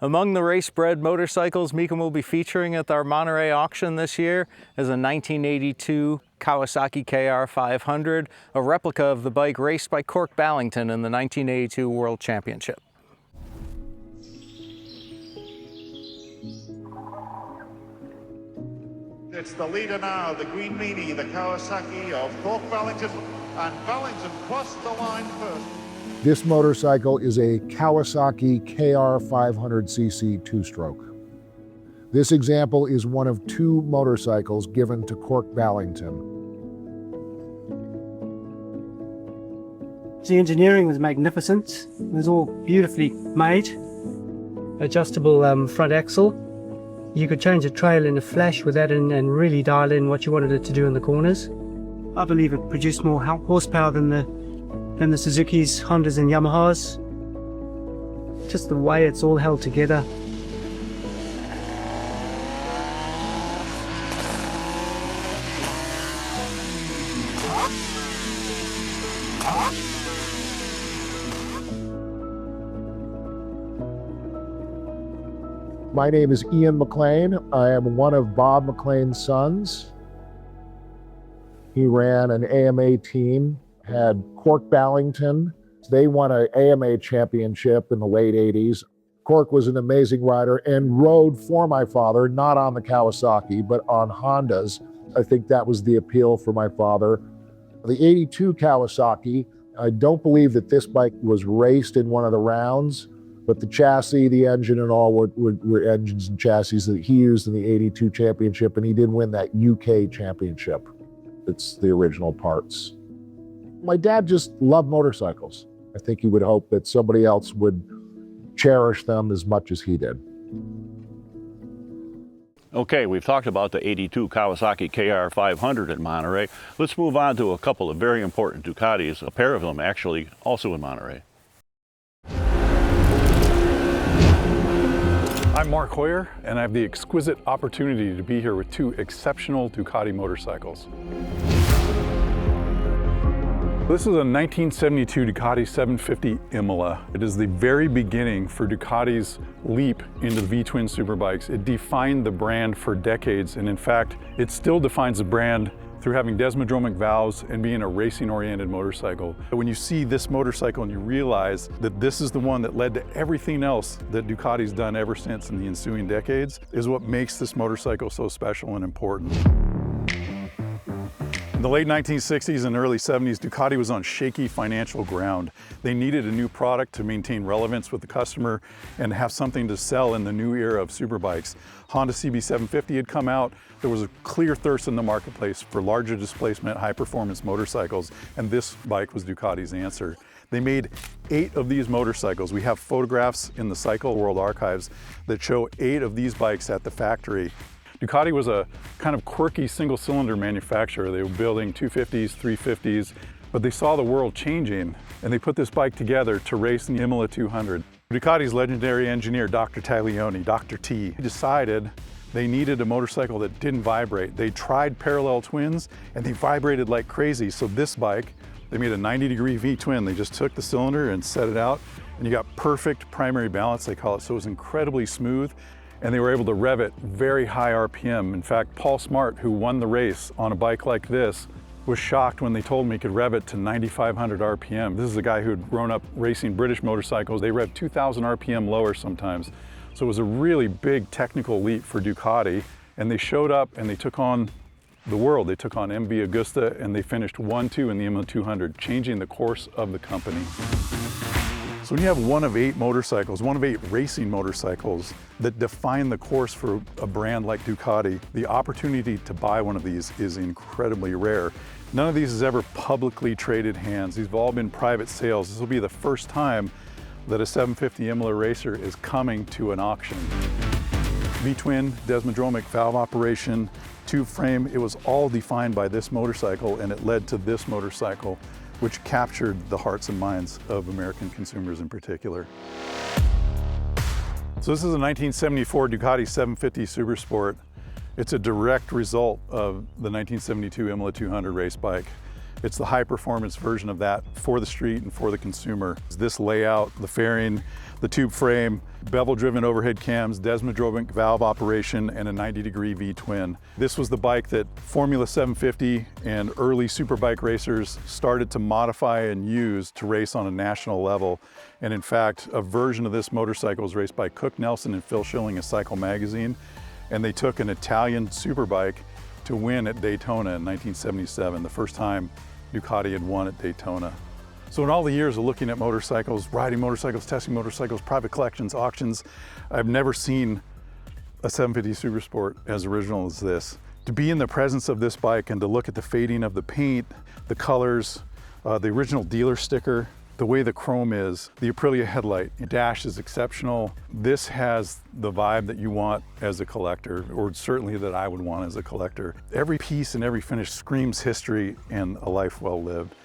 Among the race-bred motorcycles Mecum will be featuring at our Monterey auction this year is a 1982 Kawasaki KR500, a replica of the bike raced by Cork Ballington in the 1982 World Championship. It's the leader now, the Green Meanie, the Kawasaki of Cork Ballington, and Ballington crossed the line first. This motorcycle is a Kawasaki KR500cc two-stroke. This example is one of two motorcycles given to Cork Ballington. The engineering was magnificent. It was all beautifully made. Adjustable front axle. You could change the trail in a flash with that and really dial in what you wanted it to do in the corners. I believe it produced more horsepower than the Suzukis, Hondas and Yamahas. Just the way it's all held together. My name is Ian McLean. I am one of Bob McLean's sons. He ran an AMA team, had Cork Ballington. They won an AMA championship in the late 80s. Cork was an amazing rider and rode for my father, not on the Kawasaki, but on Hondas. I think that was the appeal for my father. The 82 Kawasaki, I don't believe that this bike was raced in one of the rounds, but the chassis, the engine and all were engines and chassis that he used in the 82 championship, and he did win that UK championship. It's the original parts. My dad just loved motorcycles. I think he would hope that somebody else would cherish them as much as he did. Okay, we've talked about the 82 Kawasaki KR500 at Monterey. Let's move on to a couple of very important Ducatis, a pair of them actually also in Monterey. I'm Mark Hoyer, and I have the exquisite opportunity to be here with two exceptional Ducati motorcycles. This is a 1972 Ducati 750 Imola. It is the very beginning for Ducati's leap into V-twin superbikes. It defined the brand for decades, and in fact, it still defines the brand through having desmodromic valves and being a racing-oriented motorcycle. When you see this motorcycle and you realize that this is the one that led to everything else that Ducati's done ever since in the ensuing decades, is what makes this motorcycle so special and important. In the late 1960s and early 70s, Ducati was on shaky financial ground. They needed a new product to maintain relevance with the customer and have something to sell in the new era of superbikes. Honda CB750 had come out. There was a clear thirst in the marketplace for larger displacement, high-performance motorcycles, and this bike was Ducati's answer. They made 8 of these motorcycles. We have photographs in the Cycle World Archives that show 8 of these bikes at the factory. Ducati was a kind of quirky single-cylinder manufacturer. They were building 250s, 350s, but they saw the world changing, and they put this bike together to race in the Imola 200. Ducati's legendary engineer, Dr. Taglioni, Dr. T, decided they needed a motorcycle that didn't vibrate. They tried parallel twins, and they vibrated like crazy. So this bike, they made a 90-degree V-twin. They just took the cylinder and set it out, and you got perfect primary balance, they call it. So it was incredibly smooth, and they were able to rev it very high RPM. In fact, Paul Smart, who won the race on a bike like this, was shocked when they told him he could rev it to 9,500 RPM. This is a guy who had grown up racing British motorcycles. They rev 2,000 RPM lower sometimes. So it was a really big technical leap for Ducati, and they showed up and they took on the world. They took on MV Agusta, and they finished 1-2 in the Imola 200, changing the course of the company. So when you have one of 8 motorcycles, one of 8 racing motorcycles that define the course for a brand like Ducati, the opportunity to buy one of these is incredibly rare. None of these has ever publicly traded hands. These have all been private sales. This will be the first time that a 750 Imola racer is coming to an auction. V-twin, desmodromic valve operation, tube frame, it was all defined by this motorcycle, and it led to this motorcycle, which captured the hearts and minds of American consumers in particular. So this is a 1974 Ducati 750 Supersport. It's a direct result of the 1972 Imola 200 race bike. It's the high performance version of that for the street and for the consumer. This layout, the fairing, the tube frame, bevel-driven overhead cams, desmodromic valve operation, and a 90-degree V-twin. This was the bike that Formula 750 and early superbike racers started to modify and use to race on a national level. And in fact, a version of this motorcycle was raced by Cook Nelson and Phil Schilling of Cycle Magazine, and they took an Italian superbike to win at Daytona in 1977, the first time Ducati had won at Daytona. So in all the years of looking at motorcycles, riding motorcycles, testing motorcycles, private collections, auctions, I've never seen a 750 Supersport as original as this. To be in the presence of this bike and to look at the fading of the paint, the colors, the original dealer sticker, the way the chrome is, the Aprilia headlight, the dash is exceptional. This has the vibe that you want as a collector, or certainly that I would want as a collector. Every piece and every finish screams history and a life well lived.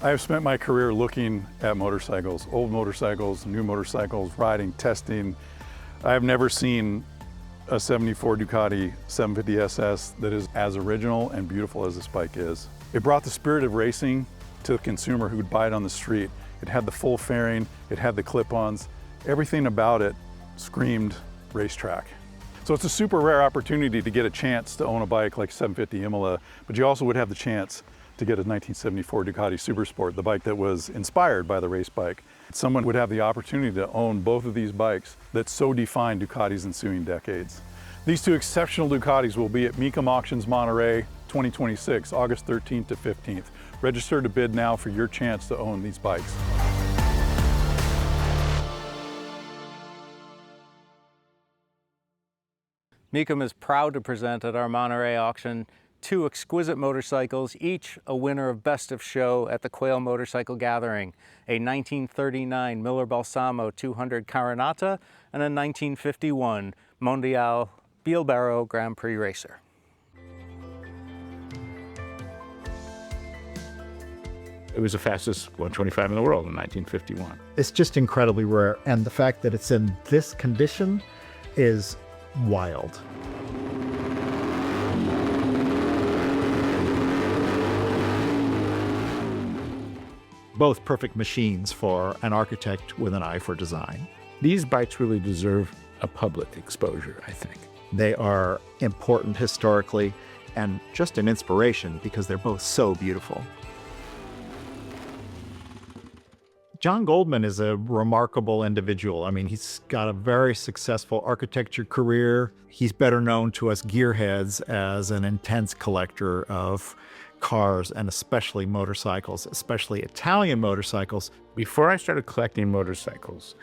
I have spent my career looking at motorcycles, old motorcycles, new motorcycles, riding, testing. I have never seen a 74 Ducati 750 SS that is as original and beautiful as this bike is. It brought the spirit of racing to the consumer who would buy it on the street. It had the full fairing, it had the clip-ons. Everything about it screamed racetrack. So it's a super rare opportunity to get a chance to own a bike like 750 Imola, but you also would have the chance to get a 1974 Ducati Supersport, the bike that was inspired by the race bike. Someone would have the opportunity to own both of these bikes that so defined Ducati's ensuing decades. These two exceptional Ducatis will be at Mecum Auctions Monterey 2026, August 13th to 15th. Register to bid now for your chance to own these bikes. Mecum is proud to present at our Monterey auction two exquisite motorcycles, each a winner of Best of Show at the Quail Motorcycle Gathering, a 1939 Miller Balsamo 200 Carinata and a 1951 Mondial Bilbao Grand Prix Racer. It was the fastest 125 in the world in 1951. It's just incredibly rare, and the fact that it's in this condition is wild. Both perfect machines for an architect with an eye for design. These bikes really deserve a public exposure, I think. They are important historically and just an inspiration because they're both so beautiful. John Goldman is a remarkable individual. I mean, he's got a very successful architecture career. He's better known to us gearheads as an intense collector of cars and especially motorcycles, especially Italian motorcycles. Before I started collecting motorcycles,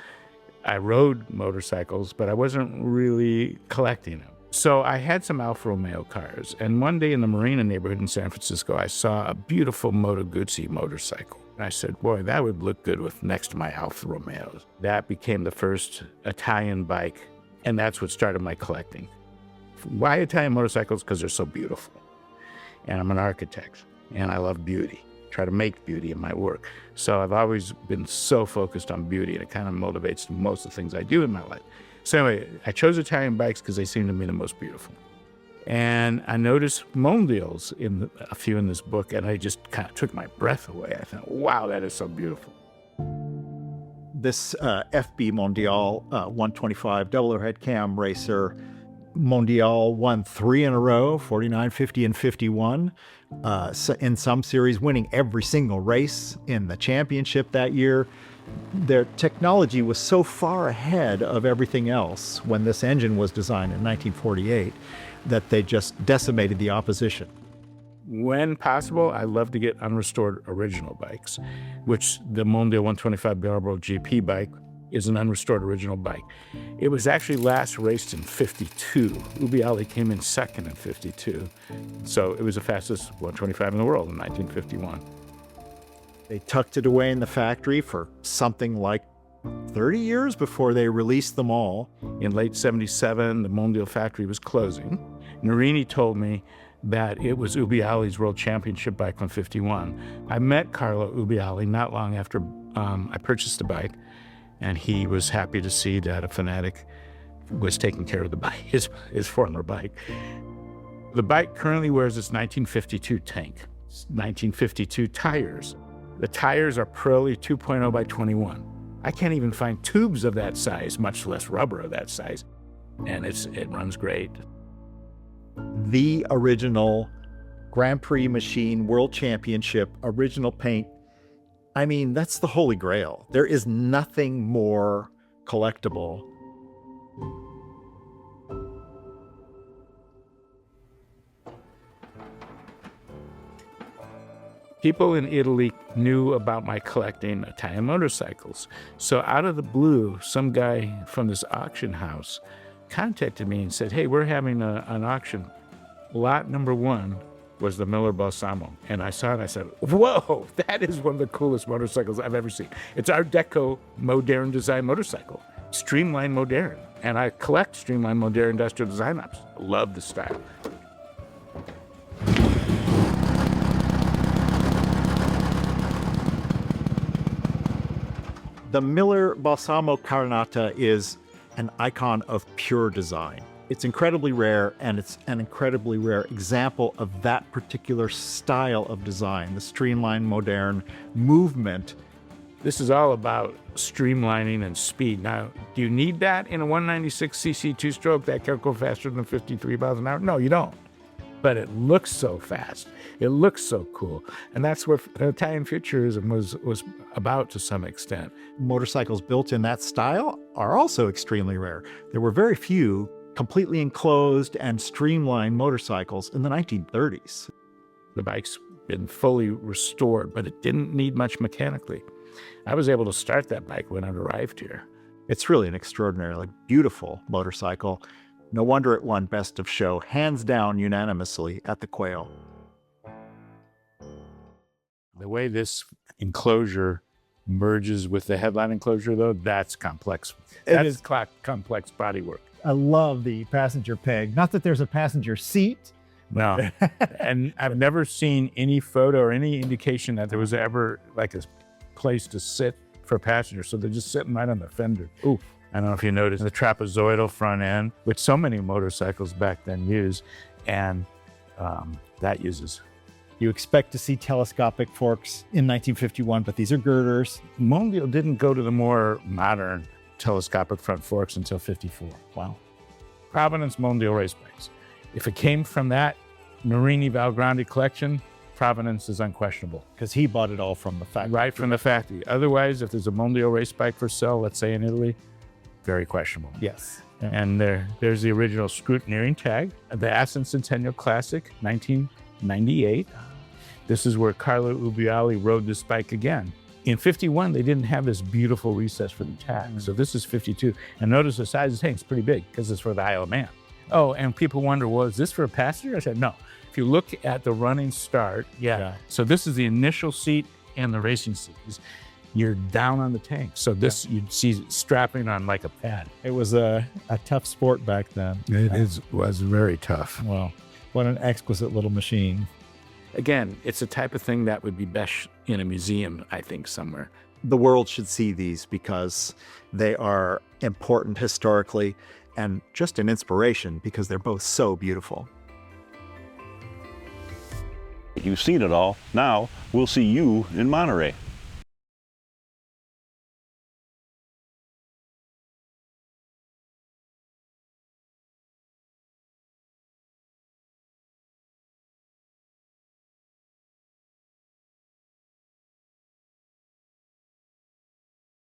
I rode motorcycles, but I wasn't really collecting them. So I had some Alfa Romeo cars, and one day in the Marina neighborhood in San Francisco, I saw a beautiful Moto Guzzi motorcycle. And I said, boy, that would look good with next to my Alfa Romeos. That became the first Italian bike, and that's what started my collecting. Why Italian motorcycles? Because they're so beautiful. And I'm an architect, and I love beauty. Try to make beauty in my work. So I've always been so focused on beauty, and it kind of motivates most of the things I do in my life. So anyway, I chose Italian bikes because they seem to me the most beautiful. And I noticed Mondials in a few in this book, and I just kind of took my breath away. I thought, wow, that is so beautiful. This FB Mondial 125 double overhead cam racer, Mondial won 3 in a row, 49, 50, and 51. In some series, winning every single race in the championship that year. Their technology was so far ahead of everything else when this engine was designed in 1948 that they just decimated the opposition. When possible, I love to get unrestored original bikes, which the Mondial 125 Barrel GP bike is an unrestored original bike. It was actually last raced in 52. Ubiali came in second in 52. So it was the fastest 125 in the world in 1951. They tucked it away in the factory for something like 30 years before they released them all. In late 77, the Mondial factory was closing. Narini told me that it was Ubiali's World Championship bike from 51. I met Carlo Ubiali not long after I purchased the bike, and he was happy to see that a fanatic was taking care of the bike, his former bike. The bike currently wears its 1952 tank, 1952 tires. The tires are Pirelli 2.0 by 21. I can't even find tubes of that size, much less rubber of that size. And it runs great. The original Grand Prix machine, World Championship, original paint. I mean, that's the holy grail. There is nothing more collectible. People in Italy knew about my collecting Italian motorcycles. So out of the blue, some guy from this auction house contacted me and said, hey, we're having an auction. Lot number 1 was the Miller Balsamo. And I saw it and I said, whoa, that is one of the coolest motorcycles I've ever seen. It's Art Deco modern design motorcycle, streamlined modern. And I collect streamlined modern industrial design ops. Love the style. The Miller Balsamo Carinata is an icon of pure design. It's incredibly rare, and it's an incredibly rare example of that particular style of design, the streamlined modern movement. This is all about streamlining and speed. Now, do you need that in a 196cc two-stroke that can go faster than 53 miles an hour? No, you don't. But it looks so fast. It looks so cool. And that's what Italian futurism was about to some extent. Motorcycles built in that style are also extremely rare. There were very few completely enclosed and streamlined motorcycles in the 1930s. The bike's been fully restored, but it didn't need much mechanically. I was able to start that bike when it arrived here. It's really an extraordinarily beautiful motorcycle. No wonder it won Best of Show, hands down unanimously at the Quail. The way this enclosure merges with the headline enclosure, though, that's complex. That's complex bodywork. I love the passenger peg. Not that there's a passenger seat. No. And I've never seen any photo or any indication that there was ever like a place to sit for passengers. So they're just sitting right on the fender. Ooh. I don't know if you noticed the trapezoidal front end, which so many motorcycles back then used, and that uses. You expect to see telescopic forks in 1951, but these are girders. Mondial didn't go to the more modern telescopic front forks until 54. Wow. Providence Mondial race bikes. If it came from that Marini Valgrande collection, Providence is unquestionable. Because he bought it all from the factory. Right from the factory. Otherwise, if there's a Mondial race bike for sale, let's say in Italy, very questionable. Yes. And there's the original scrutineering tag, the Aston Centennial Classic, 1998. This is where Carlo Ubbiali rode this bike again. In 51, they didn't have this beautiful recess for the tag. So this is 52. And notice the size of the tank is pretty big because it's for the Isle of Man. Oh, and people wonder, well, is this for a passenger? I said, no. If you look at the running start, yeah. So this is the initial seat and the racing seat. You're down on the tank. So this, you'd see strapping on like a pad. It was a tough sport back then. It was very tough. Well, what an exquisite little machine. Again, it's a type of thing that would be best in a museum, I think, somewhere. The world should see these because they are important historically and just an inspiration because they're both so beautiful. You've seen it all. Now we'll see you in Monterey.